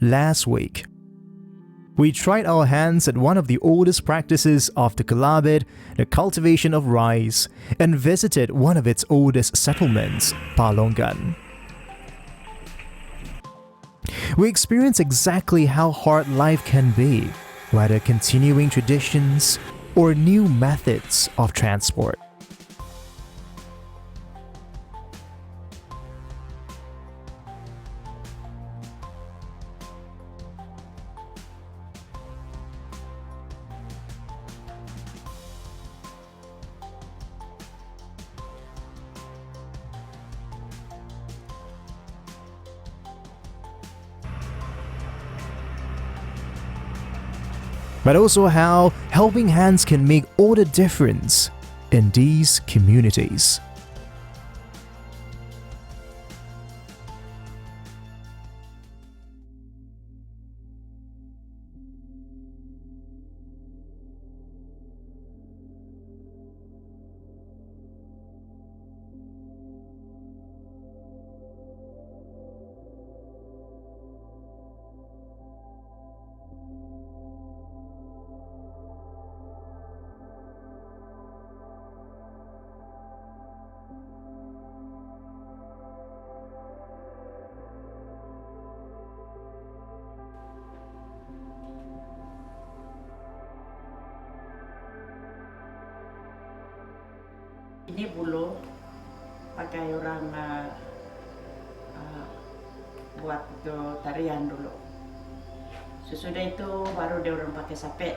last week. We tried our hands at one of the oldest practices of the Kelabit, the cultivation of rice, and visited one of its oldest settlements, Palongan. We experienced exactly how hard life can be, whether continuing traditions or new methods of transport. But also how helping hands can make all the difference in these communities. Ini bulu pakai orang buat itu tarian dulu. Sesudah itu baru dia orang pakai sape.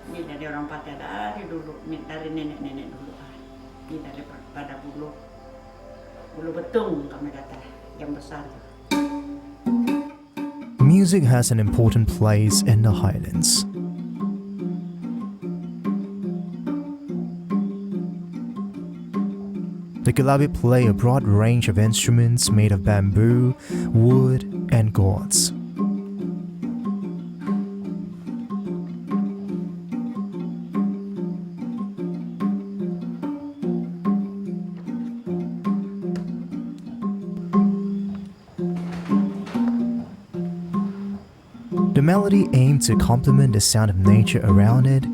Ini dari orang pakai dari dulu, dari nenek-nenek dulu. Ini daripada bulu betung kami kata, yang besar. Music has an important place in the Highlands. The Kelabit play a broad range of instruments made of bamboo, wood, and gourds. The melody aimed to complement the sound of nature around it,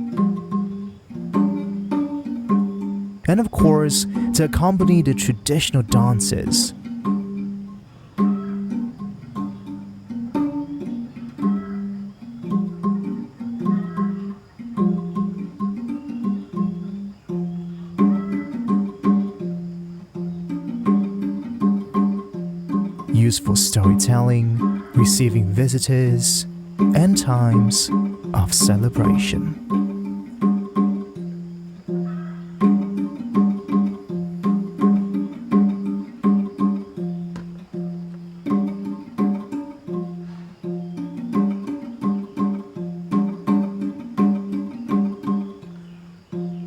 and of course, to accompany the traditional dances. Used for storytelling, receiving visitors, and times of celebration.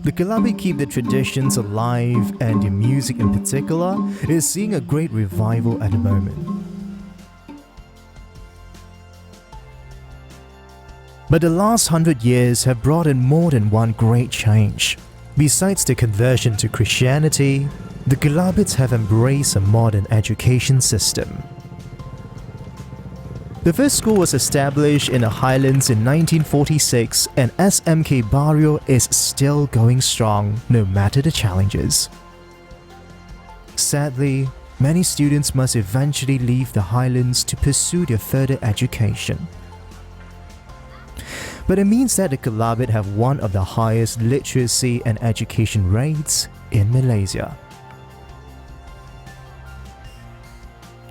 The Kelabit keep the traditions alive, and the music in particular is seeing a great revival at the moment. But the last 100 years have brought in more than one great change. Besides the conversion to Christianity, the Kelabits have embraced a modern education system. The first school was established in the Highlands in 1946, and SMK Bario is still going strong no matter the challenges. Sadly, many students must eventually leave the Highlands to pursue their further education. But it means that the Kelabit have one of the highest literacy and education rates in Malaysia.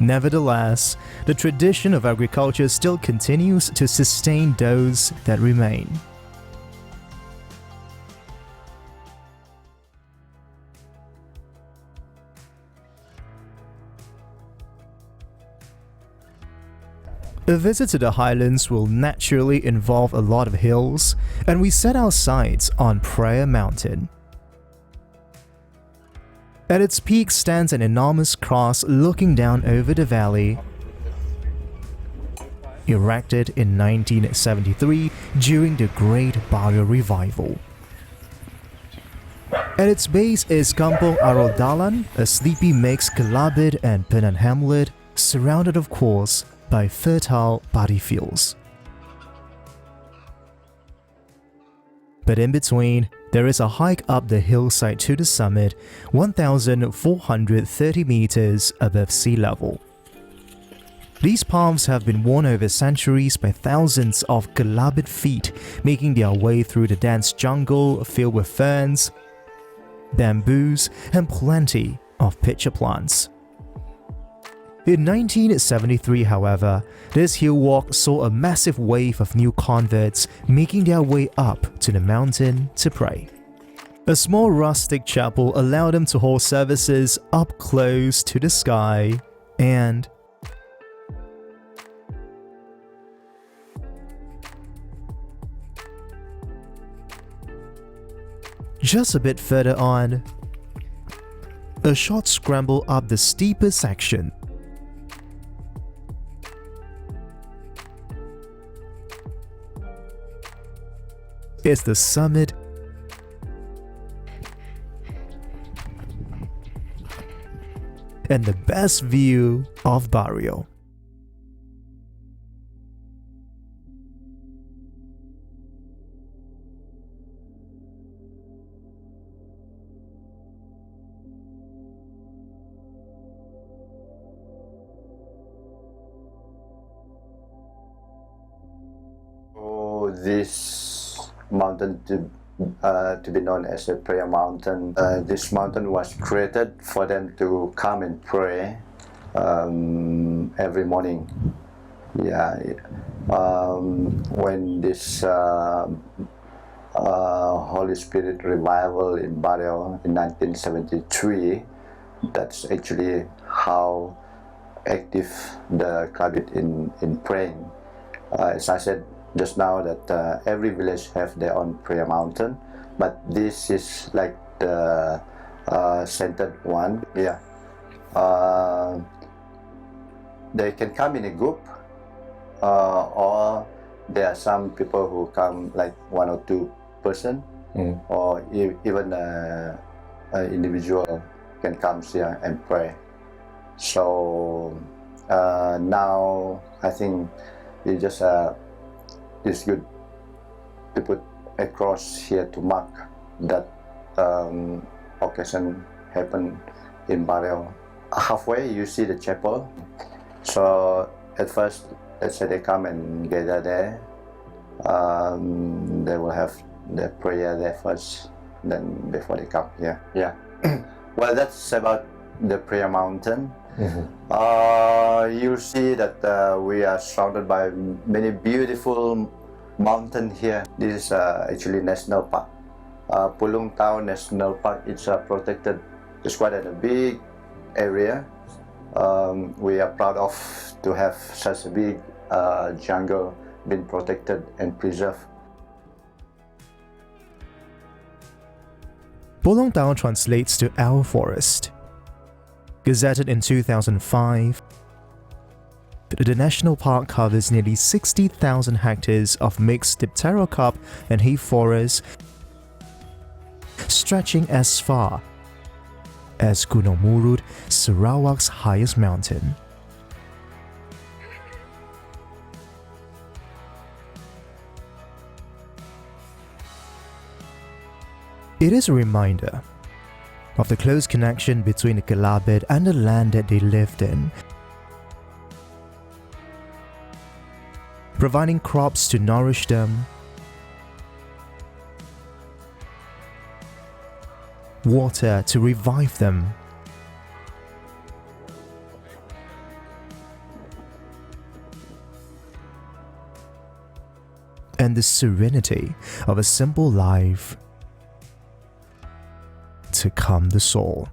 Nevertheless, the tradition of agriculture still continues to sustain those that remain. A visit to the Highlands will naturally involve a lot of hills, and we set our sights on Prayer Mountain. At its peak stands an enormous cross looking down over the valley, erected in 1973 during the Great Bario Revival. At its base is Kampung Arodalan, a sleepy mixed Kelabit and Penang hamlet surrounded of course by fertile paddy fields. But in between, there is a hike up the hillside to the summit, 1,430 meters above sea level. These paths have been worn over centuries by thousands of Kelabit feet making their way through the dense jungle filled with ferns, bamboos, and plenty of pitcher plants. In 1973, however, this hill walk saw a massive wave of new converts making their way up to the mountain to pray. A small rustic chapel allowed them to hold services up close to the sky, and just a bit further on, a short scramble up the steeper section. Is the summit and the best view of Bario. Oh, this mountain to be known as a prayer mountain. This mountain was created for them to come and pray every morning. When this Holy Spirit revival in Bario in 1973, that's actually how active the Kelabit in praying. As I said just now, that every village have their own prayer mountain, but this is like the centered one. They can come in a group, or there are some people who come like 1 or 2 person, or even an individual can come here and pray. So now I think it's good to put a cross here to mark that occasion happened in Bario. Halfway you see the chapel. So at first, let's say they come and gather there. They will have their prayer there first, then before they come here. Well, that's about the prayer mountain. You see that we are surrounded by many beautiful mountains here. This is actually National Park. Pulung Town National Park. It's protected. It's quite a big area. We are proud of to have such a big jungle being protected and preserved. Pulung Town translates to Our Forest. Gazetted in 2005, the national park covers nearly 60,000 hectares of mixed dipterocarp and hay forests, stretching as far as Gunung Murud, Sarawak's highest mountain. It is a reminder of the close connection between the Kelabit and the land that they lived in, providing crops to nourish them, water to revive them, and the serenity of a simple life to calm the soul.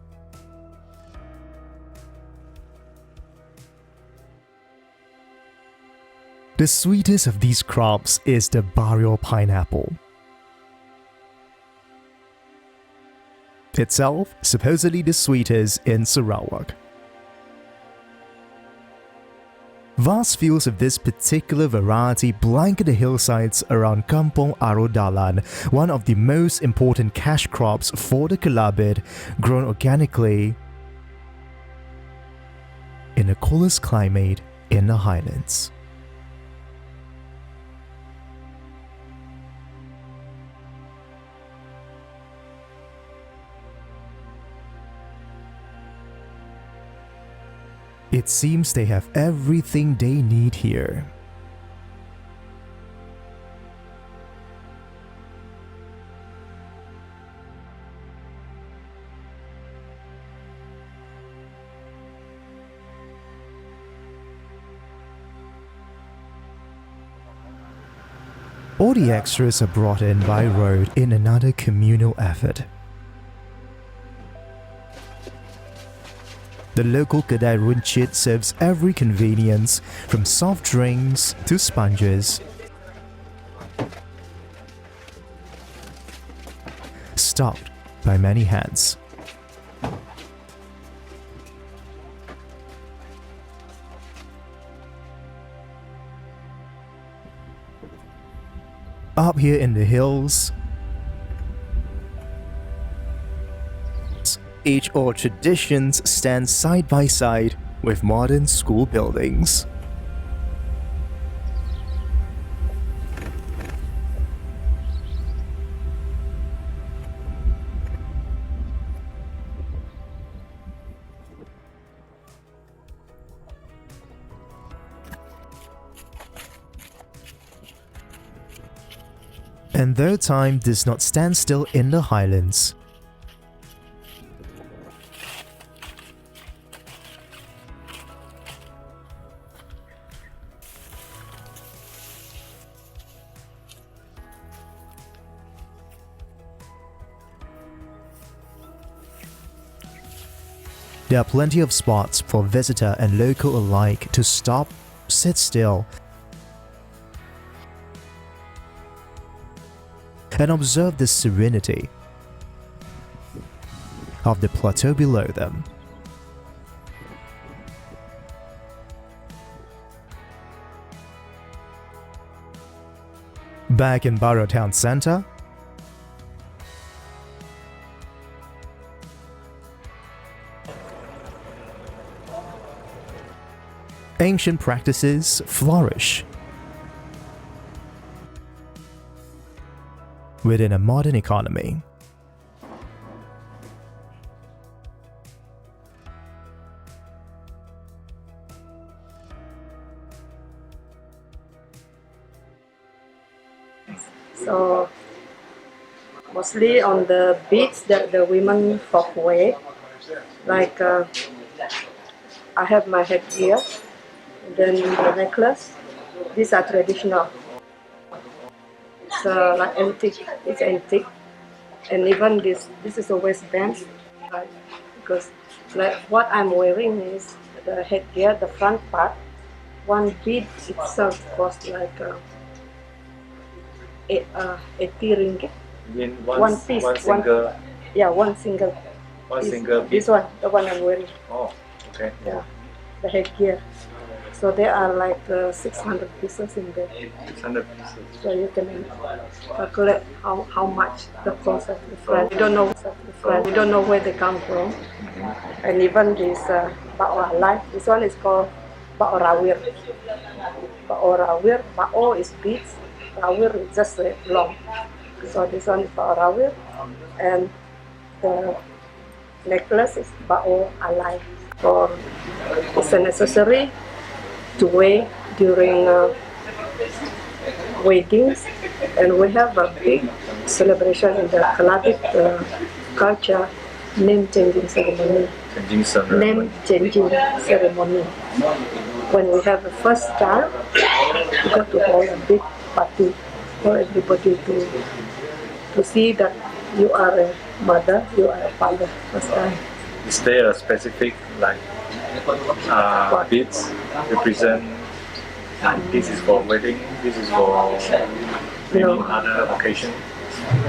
The sweetest of these crops is the Bario pineapple. Itself supposedly the sweetest in Sarawak. Vast fields of this particular variety blanket the hillsides around Kampong Arodalan, one of the most important cash crops for the Kelabit, grown organically in in the coolest climate in the Highlands. It seems they have everything they need here. All the extras are brought in by road in another communal effort. The local Kedai Runcit serves every convenience, from soft drinks to sponges. Stocked by many hands. Up here in the hills, age-old traditions stand side by side with modern school buildings. And though time does not stand still in the Highlands, there are plenty of spots for visitor and local alike to stop, sit still, and observe the serenity of the plateau below them. Back in Bario town center, ancient practices flourish within a modern economy. So mostly on the beads that the women folk wear, like I have my headgear, then the necklace. These are traditional. It's like antique. It's antique, and even this is a waistband, right? Because like what I'm wearing is the headgear, the front part. One bead itself costs like 80 ringgit. One piece, one single. One single. One piece. single bead. This one, the one I'm wearing. Oh, okay. Yeah, the headgear. So there are like 600 pieces in there. 600 pieces. So you can calculate how much the cost of the friend. We don't know we don't know where they come from. And even this Bao life, this one is called Bao Rawir. Bao Rawir, Bao is beads, Rawir is just long. So this one is Bao Rawir, and the necklace is Bao Alive. For it's a necessary to wear during weddings, and we have a big celebration in the Kalabit culture, name changing ceremony. Name changing ceremony. When we have the first child, we got to hold a big party for everybody to see that you are a mother, you are a father first time. Is there a specific like beads represent? This is for wedding. This is for any other occasion.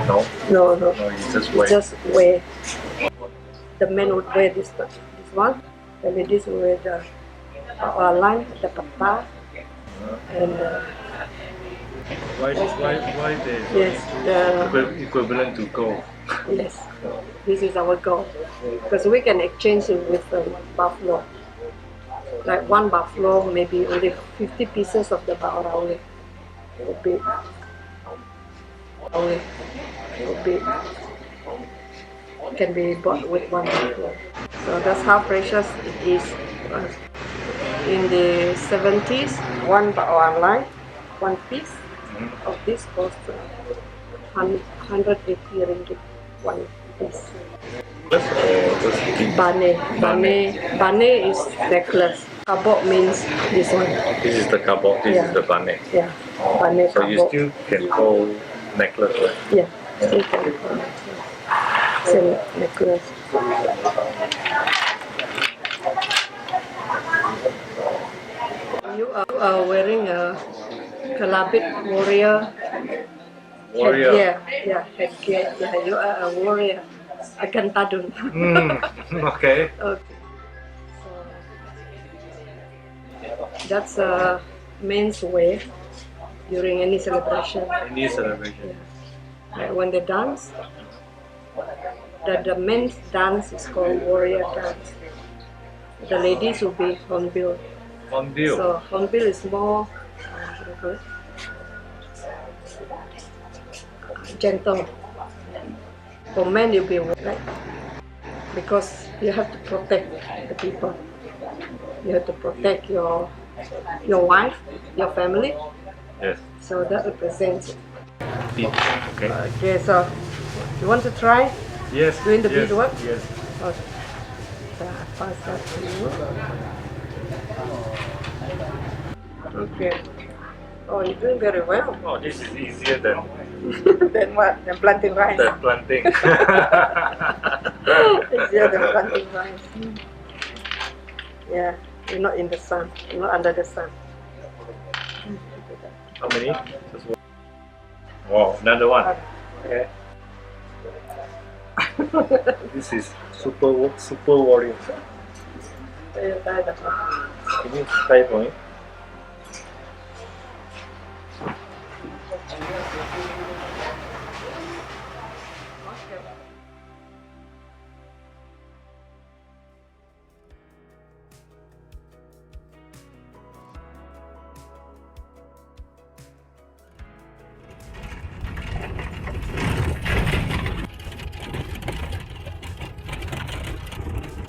No. No. You just wear. Just wear. The men would wear this one. The ladies would wear the line, the papa, and why the yes, the equivalent to gold? yes. This is our goal because we can exchange it with buffalo. like one buffalo, maybe only 50 pieces of the baorawi would be can be bought with one buffalo. So that's how precious it is to us. In the 70s, one piece of this cost 180 ringgit, one piece. Bane is necklace. Kabok means this one. This is the kabok, this is the bane. Yeah, bane So you kabok. still can call necklace, right? Yeah, still can call necklace. Same necklace. You are wearing a Kalabit warrior headgear. Yeah, headgear. Yeah, you are a warrior. Akan tadun. Okay. Okay. So that's a men's wear during any celebration. Any celebration. Yeah. Like when they dance, the men's dance is called warrior dance. The ladies will be hornbill. Hornbill. So hornbill is more what do you call it? Gentle. For men, you'll be right, because you have to protect the people. You have to protect your wife, your family. Yes. So that represents it. Okay. Okay, so you want to try Yes. doing the yes, beadwork? Yes. Okay. So I pass that to you. Okay. Oh, you're doing very well. Oh, this is easier than Then what? Than planting rice. planting. Easier than planting rice. Yeah, you're not in the sun. You're not under the sun. How many? Just one. Wow, another one. Okay. This is super warrior. So you try that one. Can you try it for me?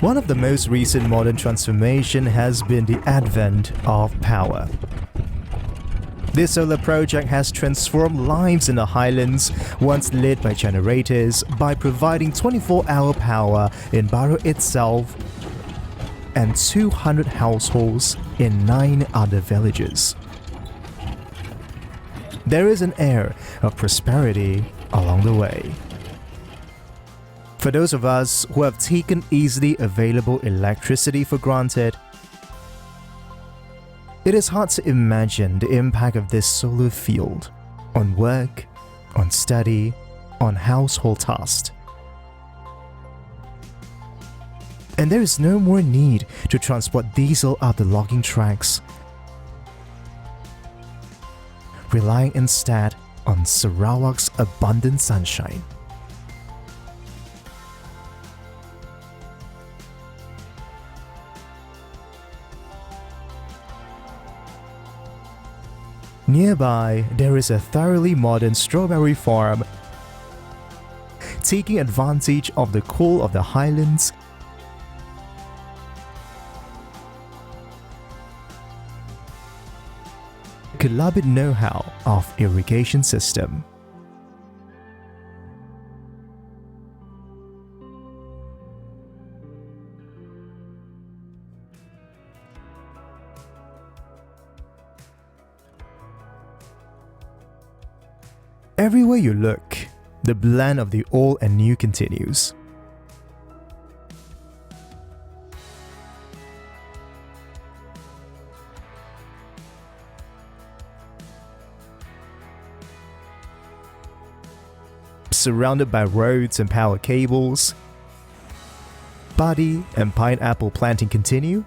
One of the most recent modern transformation has been the advent of power. This solar project has transformed lives in the highlands, once lit by generators, by providing 24-hour power in Bario itself and 200 households in 9 other villages. There is an air of prosperity along the way. For those of us who have taken easily available electricity for granted, it is hard to imagine the impact of this solar field on work, on study, on household tasks. And there is no more need to transport diesel up the logging tracks, relying instead on Sarawak's abundant sunshine. Nearby, there is a thoroughly modern strawberry farm, taking advantage of the cool of the highlands Kalabit know-how of irrigation system. Everywhere you look, the blend of the old and new continues. Surrounded by roads and power cables, body and pineapple planting continue.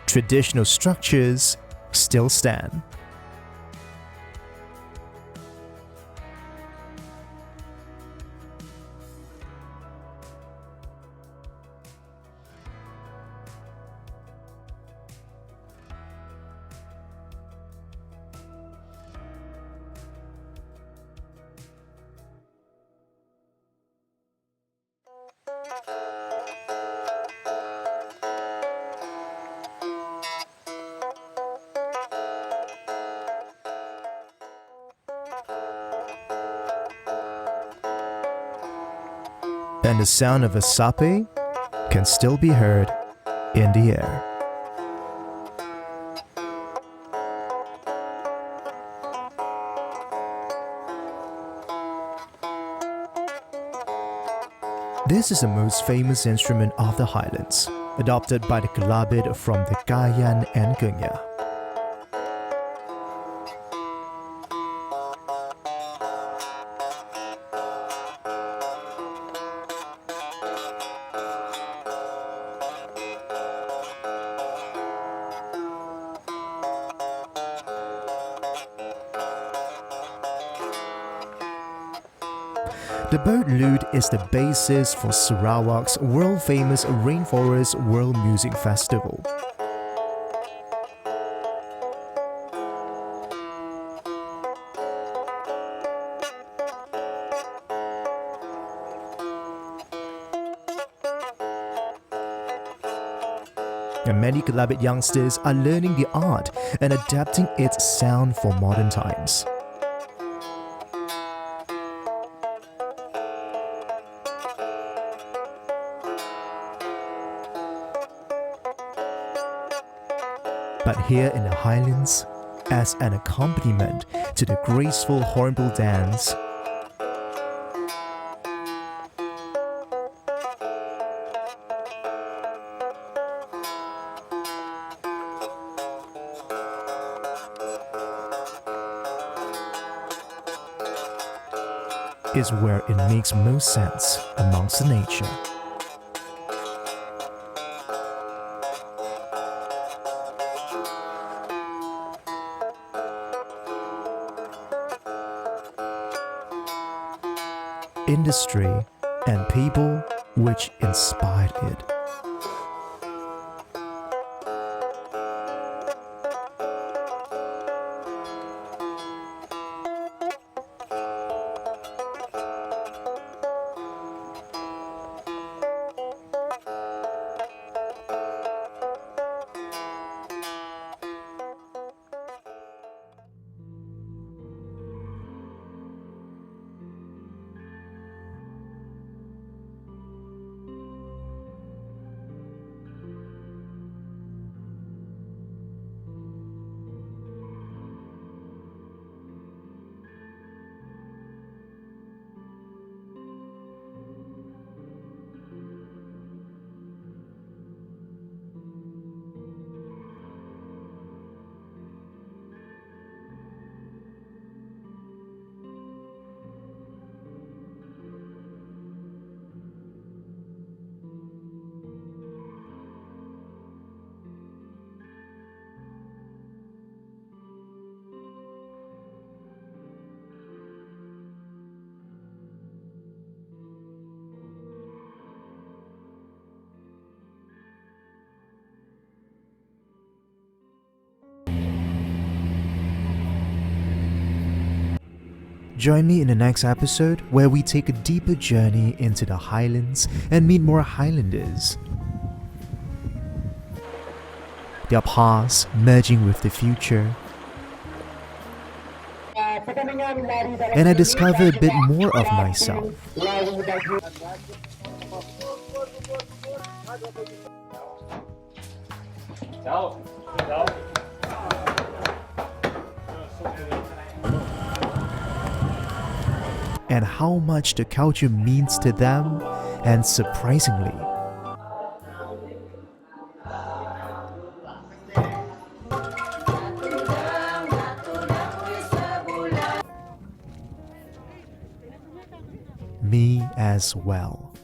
Traditional structures still stand. And the sound of a sape can still be heard in the air. This is the most famous instrument of the Highlands, adopted by the Kelabit from the Kayan and Kenya. The bird lute is the basis for Sarawak's world-famous Rainforest World Music Festival. And many Kelabit youngsters are learning the art and adapting its sound for modern times. But here in the Highlands, as an accompaniment to the graceful hornbill dance, is where it makes most sense amongst the nature. Industry and people which inspired it. Join me in the next episode where we take a deeper journey into the Highlands and meet more Highlanders. Their past merging with the future. And I discover a bit more of myself. And how much the culture means to them, and surprisingly, me as well.